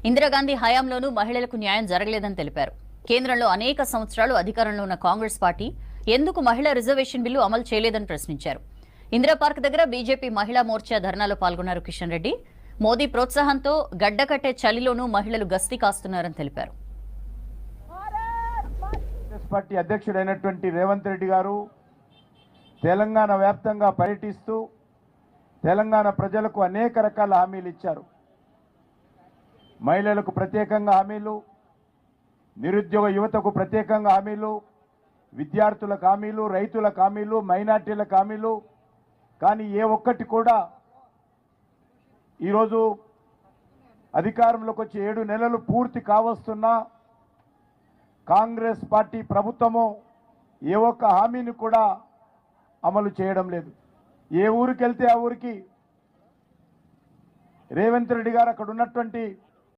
ఇందిరాగాంధీ హయాంలోనూ మహిళలకు న్యాయం జరగలేదని తెలిపారు. కేంద్రంలో అనేక సంవత్సరాలు అధికారంలో ఉన్న కాంగ్రెస్ పార్టీ ఎందుకు మహిళా రిజర్వేషన్ బిల్లు అమలు చేయలేదని ప్రశ్నించారు. ఇందిరా పార్క్ దగ్గర బీజేపీ మహిళా మోర్చా ధర్నాలో పాల్గొన్నారు కిషన్ రెడ్డి. మోదీ ప్రోత్సాహంతో గడ్డకట్టే చలిలోనూ మహిళలు గస్తీ కాస్తున్నారని తెలిపారు. కాంగ్రెస్ పార్టీ అధ్యక్షుడైనటువంటి రేవంత్ రెడ్డి గారు తెలంగాణ వ్యాప్తంగా పర్యటిస్తూ తెలంగాణ ప్రజలకు అనేక రకాల హామీలు ఇచ్చారు. మహిళలకు ప్రత్యేకంగా హామీలు, నిరుద్యోగ యువతకు ప్రత్యేకంగా హామీలు, విద్యార్థులకు హామీలు, రైతులకు హామీలు, మైనార్టీలకు హామీలు. కానీ ఏ ఒక్కటి కూడా ఈరోజు అధికారంలోకి వచ్చి 7 నెలలు పూర్తి కావస్తున్నా కాంగ్రెస్ పార్టీ ప్రభుత్వము ఏ ఒక్క హామీని కూడా అమలు చేయడం లేదు. ఏ ఊరికి వెళ్తే ఆ ఊరికి రేవంత్ రెడ్డి గారు అక్కడ ఉన్నటువంటి